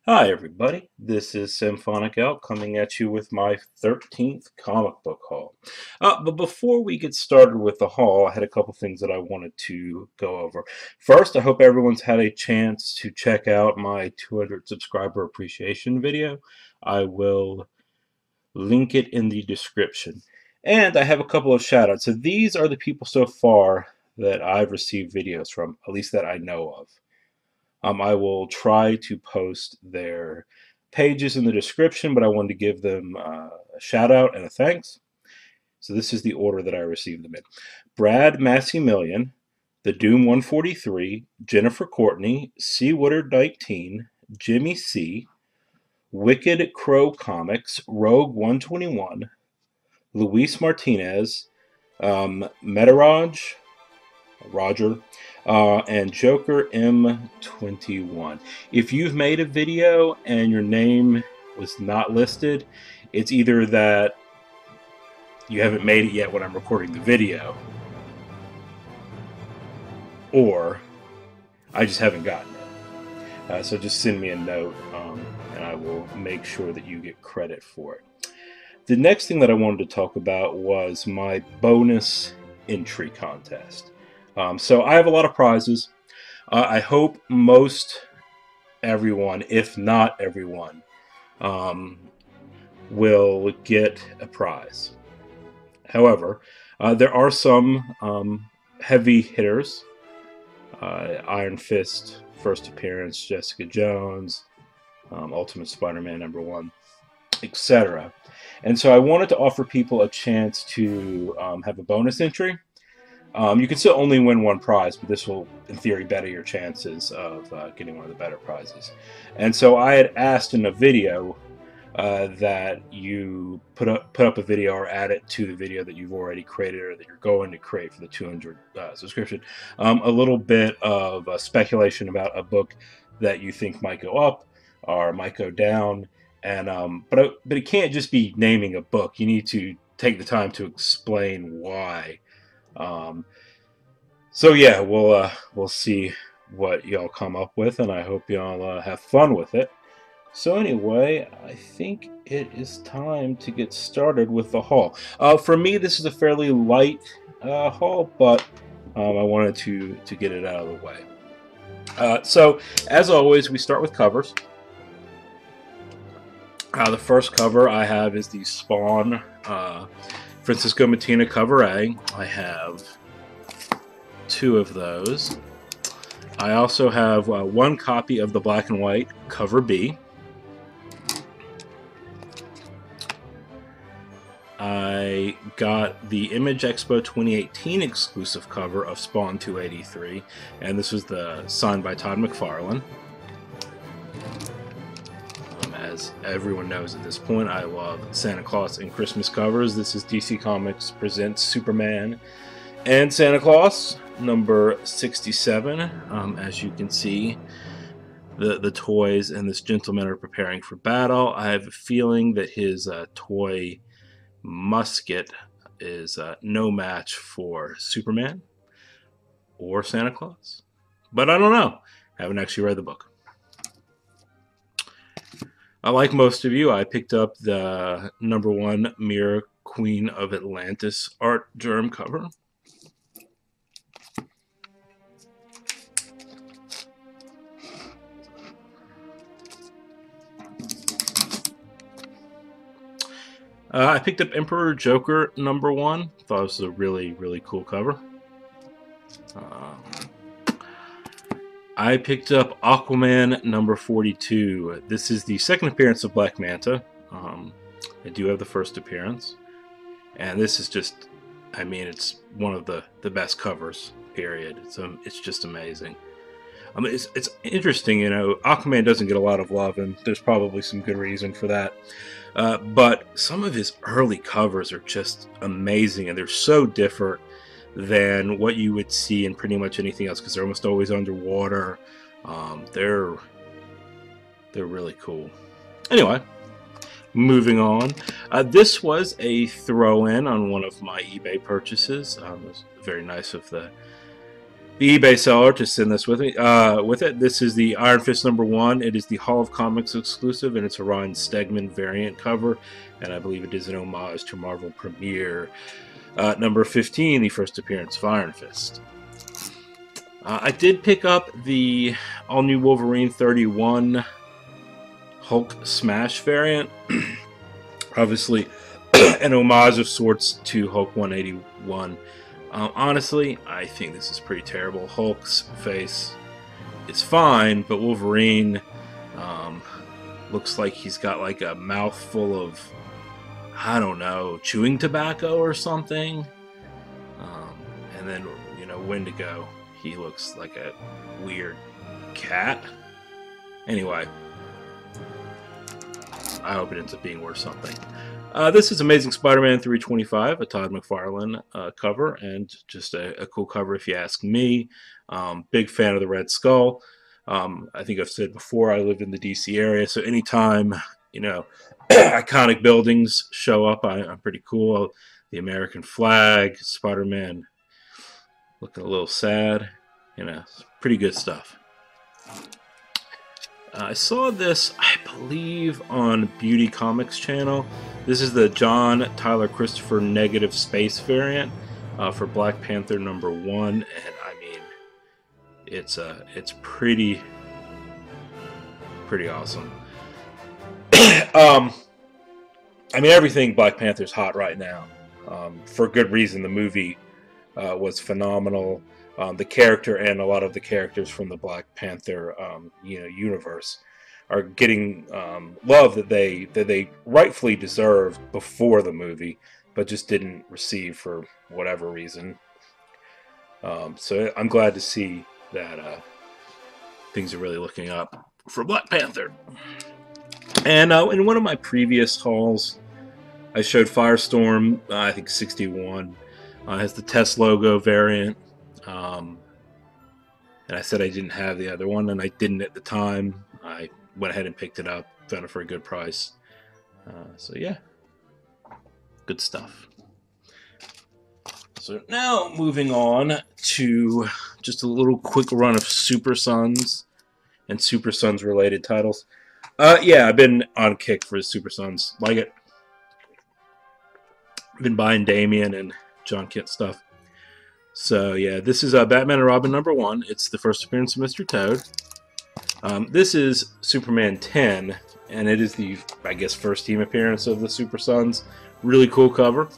Hi, everybody. This is Symphonic Elk coming at you with my 13th comic book haul. But before we get started with the haul, I had a couple things that I wanted to go over. First, I hope everyone's had a chance to check out my 200 subscriber appreciation video. I will link it in the description. And I have a couple of shout outs. So these are the people so far that I've received videos from, at least that I know of. I will try to post their pages in the description, but I wanted to give them a shout out and a thanks. So this is the order that I received them in. Brad Massimilian, The Doom 143, Jennifer Courtney, C. Woodard 19, Jimmy C., Wicked Crow Comics, Rogue 121, Luis Martinez, Metaraj, Roger, and Joker M21. If you've made a video and your name was not listed, it's either that you haven't made it yet when I'm recording the video, or I just haven't gotten it. So just send me a note, and I will make sure that you get credit for it. The next thing that I wanted to talk about was my bonus entry contest. So I have a lot of prizes. I hope most everyone, if not everyone, will get a prize. However, there are some heavy hitters. Iron Fist, first appearance, Jessica Jones, Ultimate Spider-Man #1, etc. And so I wanted to offer people a chance to have a bonus entry. You can still only win one prize, but this will, in theory, better your chances of getting one of the better prizes. And so I had asked in a video that you put up a video or add it to the video that you've already created or that you're going to create for the 200 subscription. A little bit of speculation about a book that you think might go up or might go down. And but it can't just be naming a book. You need to take the time to explain why. So yeah, we'll see what y'all come up with, and I hope y'all have fun with it. So anyway, I think it is time to get started with the haul. For me, this is a fairly light haul, but I wanted to get it out of the way. So as always, we start with covers. The first cover I have is the Spawn Francisco Mattina cover A. I have 2 of those. I also have 1 copy of the black and white cover B. I got the Image Expo 2018 exclusive cover of Spawn 283, and this was signed by Todd McFarlane. As everyone knows at this point, I love Santa Claus and Christmas covers. This is DC Comics Presents Superman and Santa Claus, number 67. As you can see, the toys and this gentleman are preparing for battle. I have a feeling that his toy musket is no match for Superman or Santa Claus. But I don't know. I haven't actually read the book. Like most of you, I picked up the #1 Mirror Queen of Atlantis art germ cover. I picked up Emperor Joker #1. Thought it was a really, really cool cover. I picked up Aquaman #42. This is the second appearance of Black Manta. I do have the first appearance. And this is just, I mean, it's one of the best covers, period. It's just amazing. It's interesting, you know, Aquaman doesn't get a lot of love, and there's probably some good reason for that. But some of his early covers are just amazing, and they're so different than what you would see in pretty much anything else because they're almost always underwater. They're really cool. Anyway, moving on. This was a throw-in on one of my eBay purchases. It was very nice of the the eBay seller to send this with me. With it, this is the Iron Fist #1. It is the Hall of Comics exclusive, and it's a Ryan Stegman variant cover, and I believe it is an homage to Marvel Premiere. Number 15, the first appearance of Iron Fist. I did pick up the all-new Wolverine 31 Hulk Smash variant. Obviously, an homage of sorts to Hulk 181. Honestly, I think this is pretty terrible. Hulk's face is fine, but Wolverine looks like he's got like a mouthful of, I don't know, chewing tobacco or something. And then, you know, Wendigo, he looks like a weird cat. Anyway, I hope it ends up being worth something. This is Amazing Spider-Man 325, a Todd McFarlane cover, and just a cool cover if you ask me. Big fan of the Red Skull. I think I've said before, I live in the DC area, so anytime, you know, iconic buildings show up, I'm pretty cool. The American flag, Spider-Man looking a little sad, you know, pretty good stuff. I saw this, I believe, on Beauty Comics channel. This is the John Tyler Christopher negative space variant for Black Panther #1, and I mean, it's pretty awesome. I mean, everything Black Panther's hot right now, for good reason. The movie was phenomenal. The character and a lot of the characters from the Black Panther, you know, universe are getting love that they rightfully deserved before the movie, but just didn't receive for whatever reason. So I'm glad to see that things are really looking up for Black Panther. And in one of my previous hauls, I showed Firestorm, I think 61, has the Test logo variant. And I said I didn't have the other one, and I didn't at the time. I went ahead and picked it up, found it for a good price. So yeah, good stuff. So now moving on to just a little quick run of Super Sons and Super Sons related titles. Yeah, I've been on a kick for Super Sons. Like it. I've been buying Damian and John Kent stuff. So yeah, this is Batman and Robin #1. It's the first appearance of Mr. Toad. This is Superman 10, and it is the, I guess, first team appearance of the Super Sons. Really cool cover.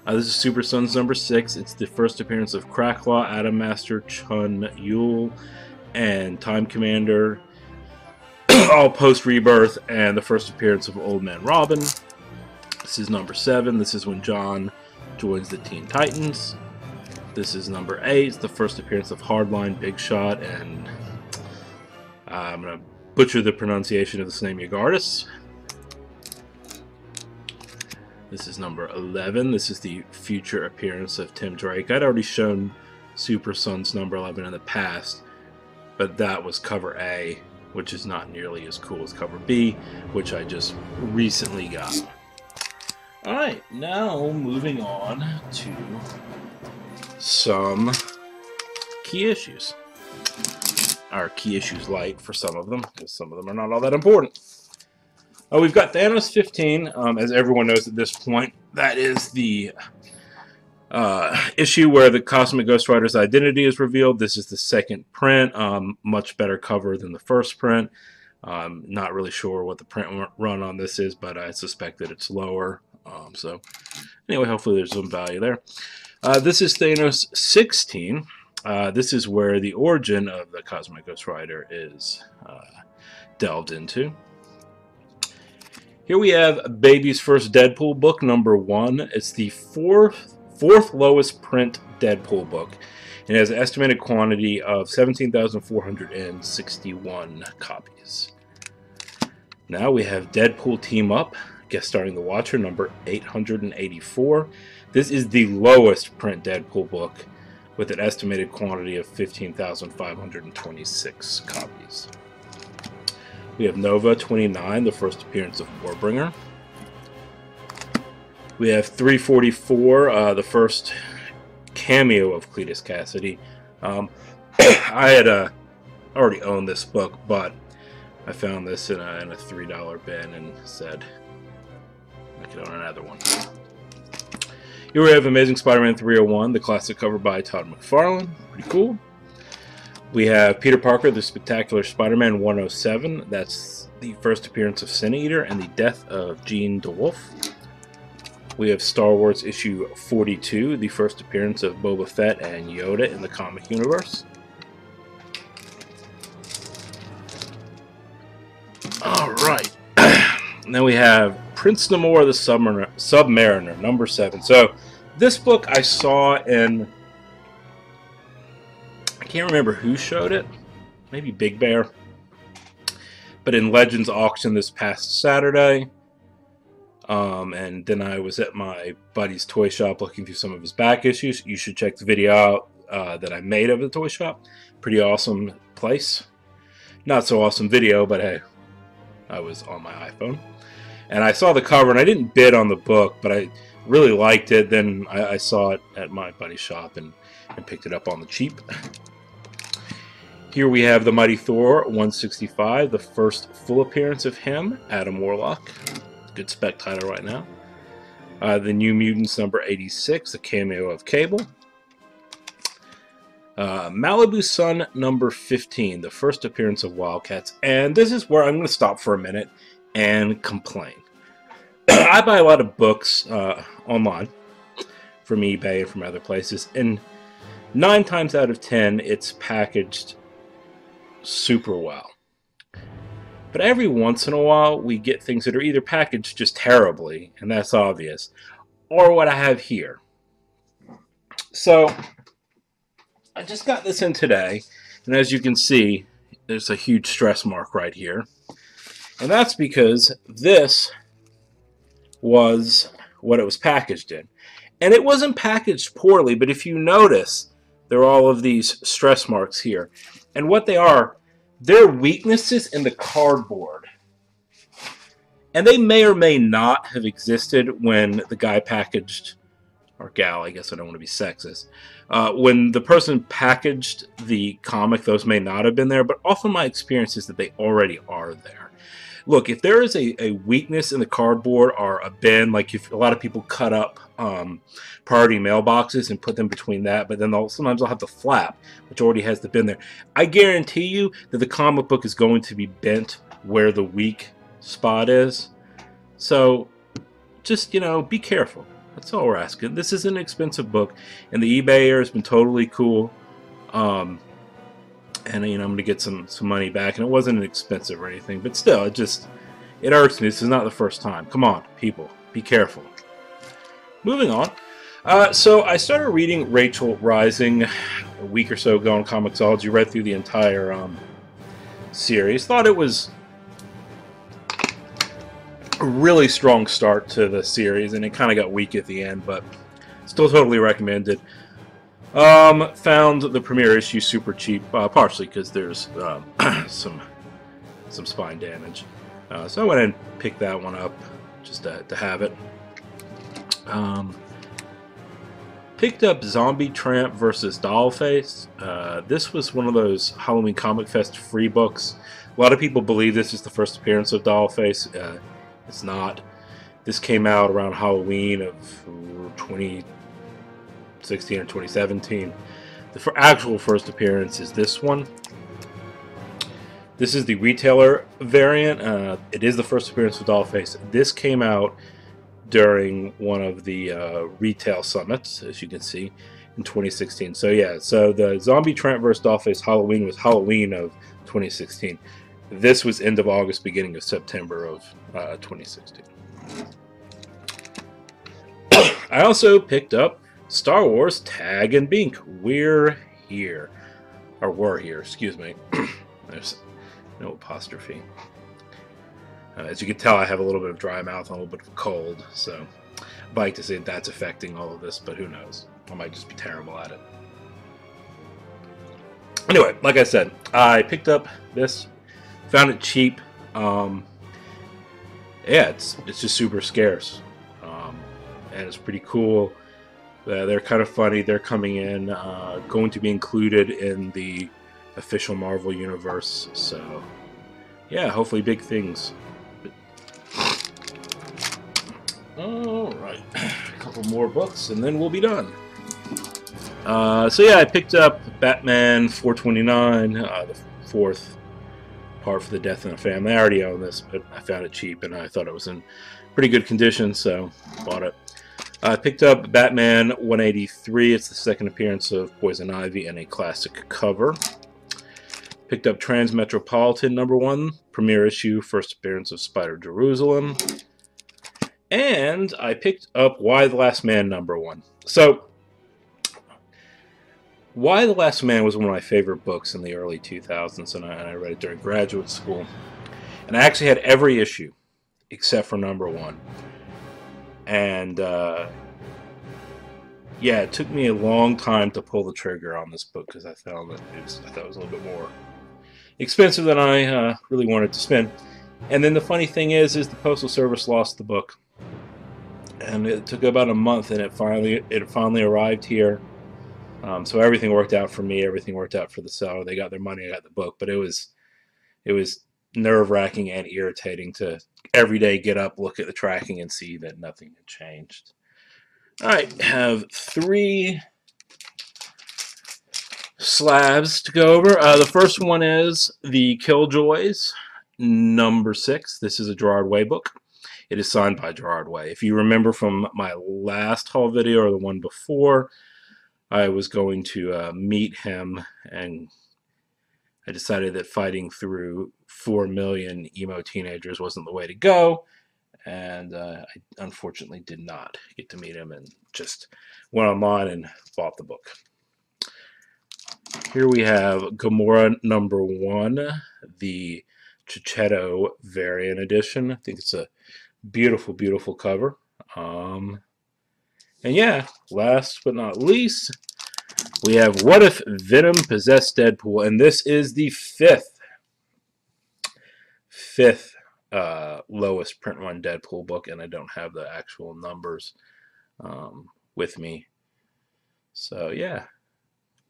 This is Super Sons #6. It's the first appearance of Cracklaw, Atom Master, Chun Yule, and Time Commander, all post-rebirth, and the first appearance of Old Man Robin. This is #7. This is when John joins the Teen Titans. This is #8. It's the first appearance of Hardline, Big Shot, and I'm going to butcher the pronunciation of this name, Yagardis. This is #11. This is the future appearance of Tim Drake. I'd already shown Super Sons #11 in the past, but that was cover A, which is not nearly as cool as cover B, which I just recently got. Alright, now moving on to some key issues. Or key issues light for some of them, because some of them are not all that important. We've got Thanos 15, as everyone knows at this point. That is the issue where the Cosmic Ghost Rider's identity is revealed. This is the second print, much better cover than the first print. Not really sure what the print run on this is, but I suspect that it's lower. So anyway, hopefully there's some value there. This is Thanos 16. This is where the origin of the Cosmic Ghost Rider is delved into. Here we have Baby's first Deadpool book, #1. It's the fourth lowest print Deadpool book. It has an estimated quantity of 17,461 copies. Now we have Deadpool Team Up, guest starring the Watcher, #884. This is the lowest print Deadpool book with an estimated quantity of 15,526 copies. We have Nova 29, the first appearance of Warbringer. We have 344, the first cameo of Cletus Cassidy. I had already owned this book, but I found this in a $3 bin and said I could own another one. Here we have Amazing Spider-Man 301, the classic cover by Todd McFarlane. Pretty cool. We have Peter Parker, the Spectacular Spider-Man 107. That's the first appearance of Sin Eater and the death of Jean DeWolf. We have Star Wars issue 42, the first appearance of Boba Fett and Yoda in the comic universe. Alright. Then we have Prince Namor the Submariner, number 7. So, this book I saw in... I can't remember who showed it. Maybe Big Bear. But in Legends auction this past Saturday. And then I was at my buddy's toy shop looking through some of his back issues. You should check the video out that I made of the toy shop. Pretty awesome place. Not so awesome video, but hey, I was on my iPhone. And I saw the cover, and I didn't bid on the book, but I really liked it. Then I saw it at my buddy's shop and picked it up on the cheap. Here we have the Mighty Thor 165, the first full appearance of him, Adam Warlock. Good spec title right now. The New Mutants number 86, a cameo of Cable. Malibu Sun number 15, the first appearance of Wildcats. And this is where I'm going to stop for a minute and complain. I buy a lot of books online from eBay and from other places, and 9 times out of 10 it's packaged super well. But every once in a while we get things that are either packaged just terribly, and that's obvious, or what I have here. So I just got this in today, and as you can see, there's a huge stress mark right here. And that's because this was what it was packaged in. And it wasn't packaged poorly, but if you notice, there are all of these stress marks here. And what they are, they're weaknesses in the cardboard. And they may or may not have existed when the guy packaged, or gal, I guess I don't want to be sexist. When the person packaged the comic, those may not have been there, but often my experience is that they already are there. Look, if there is a weakness in the cardboard or a bin, like if a lot of people cut up priority mailboxes and put them between that, but then sometimes they'll have the flap, which already has the bin there. I guarantee you that the comic book is going to be bent where the weak spot is. So just, be careful. That's all we're asking. This is an expensive book, and the eBayer has been totally cool. And I'm going to get some money back, and it wasn't expensive or anything, but still, it irks me. This is not the first time. Come on, people, be careful. Moving on. So I started reading Rachel Rising a week or so ago on Comixology. Read through the entire series. Thought it was a really strong start to the series, and it kind of got weak at the end, but still totally recommended. Found the premiere issue super cheap, partially because there's some spine damage. So I went and picked that one up just to have it. Picked up Zombie Tramp versus Dollface. This was one of those Halloween Comic Fest free books. A lot of people believe this is the first appearance of Dollface. It's not. This came out around Halloween of 2016 or 2017. The actual first appearance is this one. This is the retailer variant. It is the first appearance of Dollface. This came out during one of the retail summits, as you can see, in 2016. So yeah, so the Zombie Tramp vs. Dollface Halloween was Halloween of 2016. This was end of August, beginning of September of 2016. I also picked up Star Wars Tag and Bink. We're here. Or were here, excuse me. There's no apostrophe. As you can tell, I have a little bit of dry mouth and a little bit of a cold, so I'd like to say that's affecting all of this, but who knows. I might just be terrible at it. Anyway, like I said, I picked up this, found it cheap. Yeah, it's just super scarce. And it's pretty cool. They're kind of funny. They're coming in, going to be included in the official Marvel universe. So, yeah, hopefully big things. All right, a couple more books, and then we'll be done. So yeah, I picked up Batman 429, the fourth part for the Death in the Family. I already own this, but I found it cheap, and I thought it was in pretty good condition, so bought it. I picked up Batman 183. It's the second appearance of Poison Ivy in a classic cover. Picked up Transmetropolitan #1, premiere issue, first appearance of Spider Jerusalem. And I picked up Y the Last Man #1. So, Y the Last Man was one of my favorite books in the early 2000s, and I read it during graduate school. And I actually had every issue except for #1. And, yeah, it took me a long time to pull the trigger on this book because I found that I thought it was a little bit more expensive than I really wanted to spend. And then the funny thing is the Postal Service lost the book. And it took about a month, and it finally arrived here. So everything worked out for me. Everything worked out for the seller. They got their money. I got the book. But it was nerve-wracking and irritating to every day get up, look at the tracking, and see that nothing had changed. All right, have 3 slabs to go over. The first one is the Killjoys, #6. This is a Gerard Way book. It is signed by Gerard Way. If you remember from my last haul video or the one before, I was going to meet him, and I decided that fighting through 4 million emo teenagers wasn't the way to go, and I unfortunately did not get to meet him and just went online and bought the book. Here we have Gamora #1, the Chichetto variant edition. I think it's a beautiful, beautiful cover. And yeah, last but not least, we have What If Venom Possessed Deadpool, and this is the fifth lowest print run Deadpool book, and I don't have the actual numbers with me. So yeah,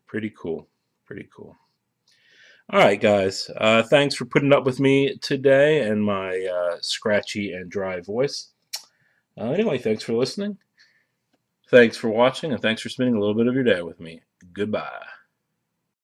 pretty cool, pretty cool. All right, guys, thanks for putting up with me today and my scratchy and dry voice. Anyway, thanks for listening. Thanks for watching, and thanks for spending a little bit of your day with me. Goodbye.